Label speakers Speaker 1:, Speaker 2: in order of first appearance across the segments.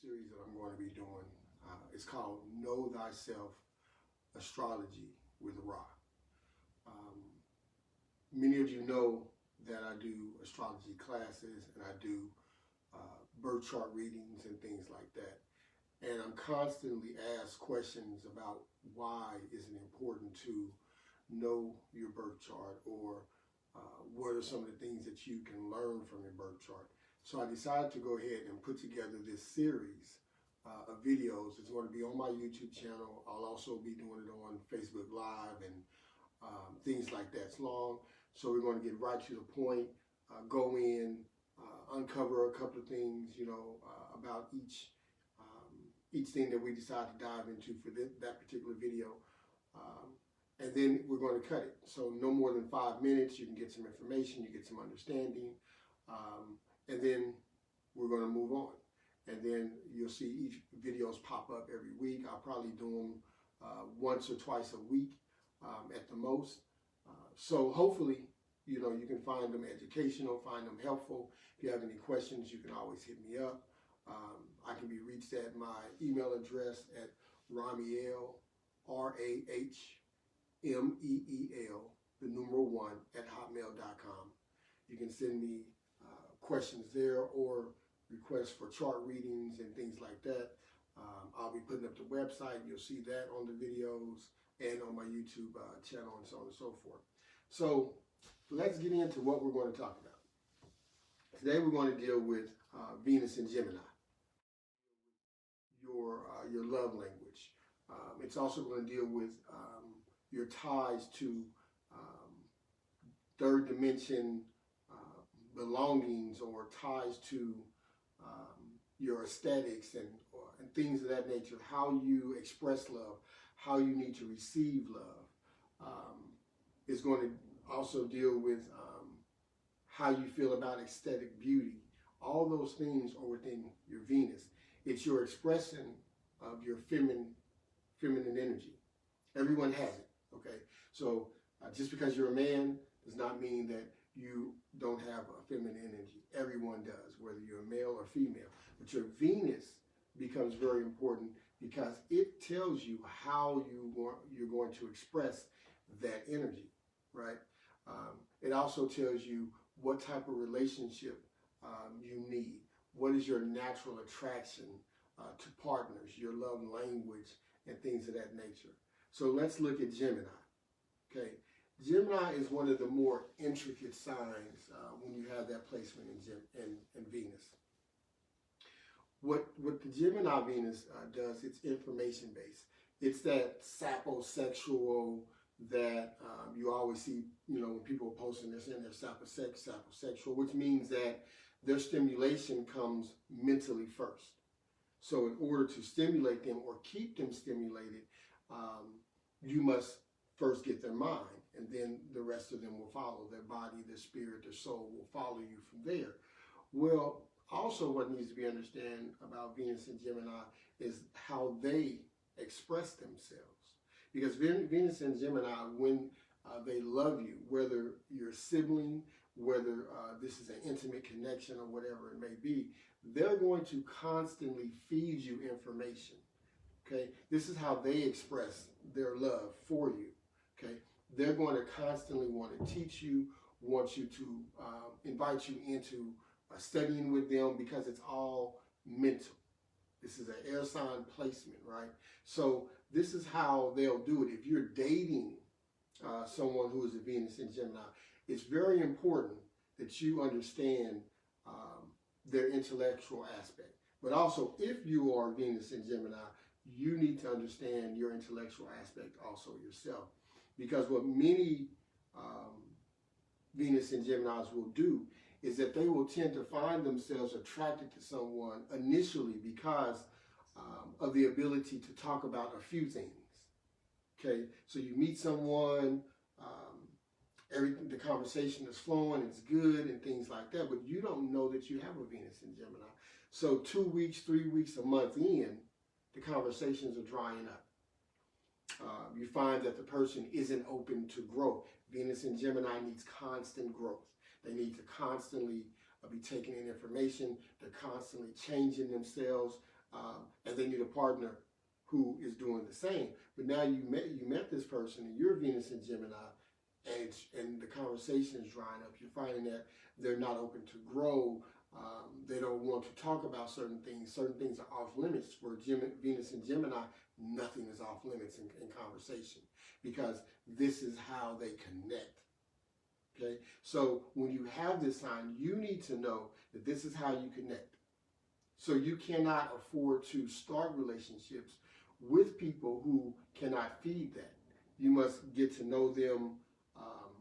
Speaker 1: series that I'm going to be doing. It's called Know Thyself Astrology with Ra. Many of you know that I do astrology classes and I do birth chart readings and things like that. And I'm constantly asked questions about why is it important to know your birth chart, or what are some of the things that you can learn from your birth chart. So I decided to go ahead and put together this series of videos. It's going to be on my YouTube channel. I'll also be doing it on Facebook Live and things like that. It's long, so we're going to get right to the point, go in, uncover a couple of things, about each thing that we decide to dive into for that particular video. And then we're going to cut it. So no more than 5 minutes. You can get some information, you get some understanding, and then we're going to move on. And then you'll see each videos pop up every week. I'll probably do them once or twice a week at the most. So hopefully, you can find them educational, find them helpful. If you have any questions, you can always hit me up. I can be reached at my email address at Rahme'el, RAHMEEL, the numeral 1, at hotmail.com. You can send me questions there or requests for chart readings and things like that. I'll be putting up the website. You'll see that on the videos and on my YouTube channel and so on and so forth. So let's get into what we're going to talk about. Today we're going to deal with Venus and Gemini, your love language. It's also going to deal with your ties to third dimension belongings, or ties to your aesthetics and things of that nature, how you express love, how you need to receive love. It's going to also deal with how you feel about aesthetic beauty. All those things are within your Venus. It's your expression of your feminine energy. Everyone has it, okay? So just because you're a man does not mean that you don't have a feminine energy. Everyone does, whether you're a male or female. But your Venus becomes very important because it tells you how you're going to express that energy, right? It also tells you what type of relationship you need. What is your natural attraction to partners, your love language, and things of that nature. So let's look at Gemini. Okay, Gemini is one of the more intricate signs when you have that placement in Venus. What the Gemini Venus does, it's information based. It's that saposexual that you always see, when people are posting this in their saposexual, which means that their stimulation comes mentally first. So in order to stimulate them or keep them stimulated, you must first get their mind, and then the rest of them will follow. Their body, their spirit, their soul will follow you from there. Well, also what needs to be understood about Venus and Gemini is how they express themselves. Because Venus and Gemini, when they love you, whether you're a sibling, whether this is an intimate connection or whatever it may be, they're going to constantly feed you information, okay? This is how they express their love for you, okay? They're going to constantly want to teach you, want you to invite you into studying with them, because it's all mental. This is an air sign placement, right? So this is how they'll do it. If you're dating someone who is a Venus and Gemini, it's very important that you understand their intellectual aspect. But also, if you are Venus and Gemini, you need to understand your intellectual aspect also yourself. Because what many Venus and Geminis will do is that they will tend to find themselves attracted to someone initially because of the ability to talk about a few things. Okay, so you meet someone, the conversation is flowing, it's good, and things like that, but you don't know that you have a Venus in Gemini. So 2 weeks, 3 weeks, a month in, the conversations are drying up. You find that the person isn't open to growth. Venus in Gemini needs constant growth. They need to constantly be taking in information. They're constantly changing themselves. and they need a partner who is doing the same. But now you met this person, and you're Venus in Gemini, and the conversation is drying up. You're finding that they're not open to grow. They don't want to talk about certain things. Certain things are off limits. For Venus and Gemini, nothing is off limits in conversation, because this is how they connect. Okay, so when you have this sign, you need to know that this is how you connect. So you cannot afford to start relationships with people who cannot feed that. You must get to know them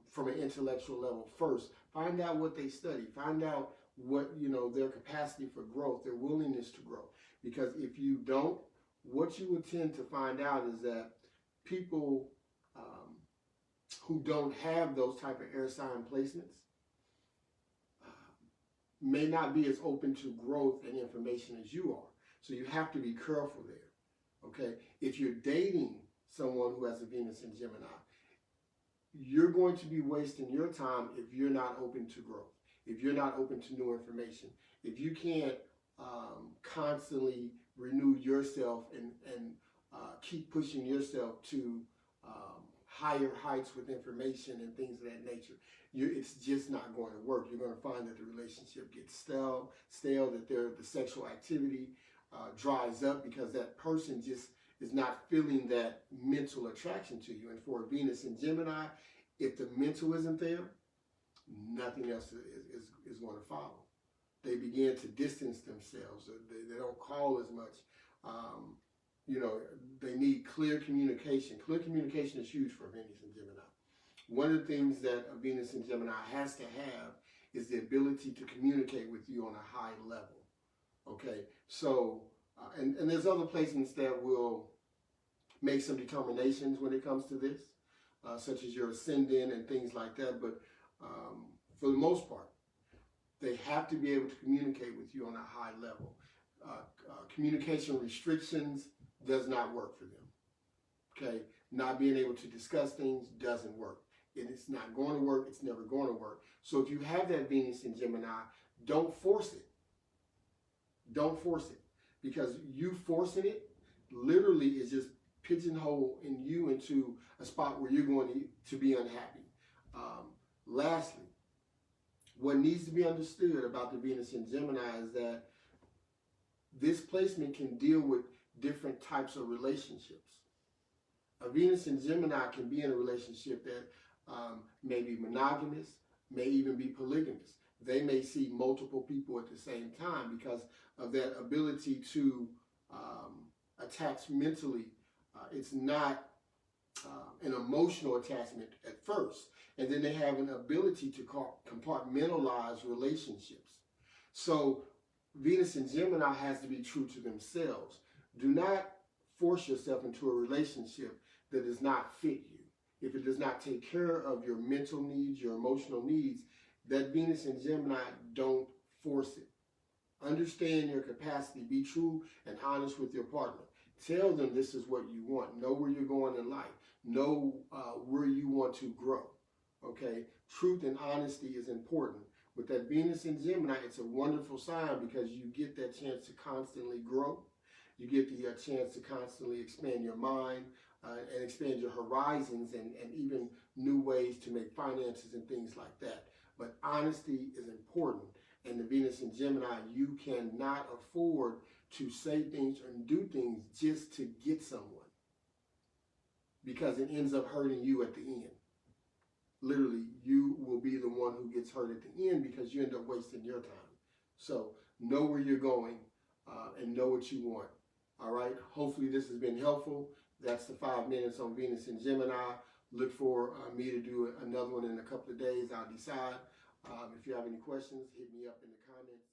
Speaker 1: from an intellectual level first. Find out what they study. Find out what, their capacity for growth, their willingness to grow. Because if you don't, what you would tend to find out is that people who don't have those type of air sign placements may not be as open to growth and information as you are. So you have to be careful there, okay? If you're dating someone who has a Venus in Gemini, you're going to be wasting your time if you're not open to growth, if you're not open to new information, if you can't constantly renew yourself and keep pushing yourself to higher heights with information and things of that nature. It's just not going to work. You're going to find that the relationship gets stale, that the sexual activity dries up, because that person just is not feeling that mental attraction to you. And for Venus in Gemini, if the mental isn't there, nothing else is going to follow. They begin to distance themselves. They don't call as much. They need clear communication. Clear communication is huge for Venus and Gemini. One of the things that a Venus in Gemini has to have is the ability to communicate with you on a high level. Okay, so, and there's other placements that will make some determinations when it comes to this, such as your ascendant and things like that. But for the most part, they have to be able to communicate with you on a high level. Communication restrictions does not work for them. Okay, not being able to discuss things doesn't work. It's not going to work. It's never going to work. So if you have that Venus in Gemini, don't force it. Don't force it, because you forcing it literally is just pigeonholing you into a spot where you're going to be unhappy. Lastly, what needs to be understood about the Venus in Gemini is that this placement can deal with different types of relationships. A Venus in Gemini can be in a relationship that may be monogamous, may even be polygamous. They may see multiple people at the same time because of that ability to attach mentally. It's not an emotional attachment at first, and then they have an ability to compartmentalize relationships. So Venus in Gemini has to be true to themselves. Do not force yourself into a relationship that does not fit you. If it does not take care of your mental needs, your emotional needs, that Venus in Gemini, don't force it. Understand your capacity. Be true and honest with your partner. Tell them this is what you want. Know where you're going in life. Know where you want to grow. Okay? Truth and honesty is important. With that Venus in Gemini, it's a wonderful sign because you get that chance to constantly grow. You get the chance to constantly expand your mind and expand your horizons and even new ways to make finances and things like that. But honesty is important. And the Venus in Gemini, you cannot afford to say things and do things just to get someone, because it ends up hurting you at the end. Literally, you will be the one who gets hurt at the end because you end up wasting your time. So know where you're going and know what you want. All right. Hopefully this has been helpful. That's the 5 minutes on Venus and Gemini. Look for me to do another one in a couple of days. I'll decide. If you have any questions, hit me up in the comments.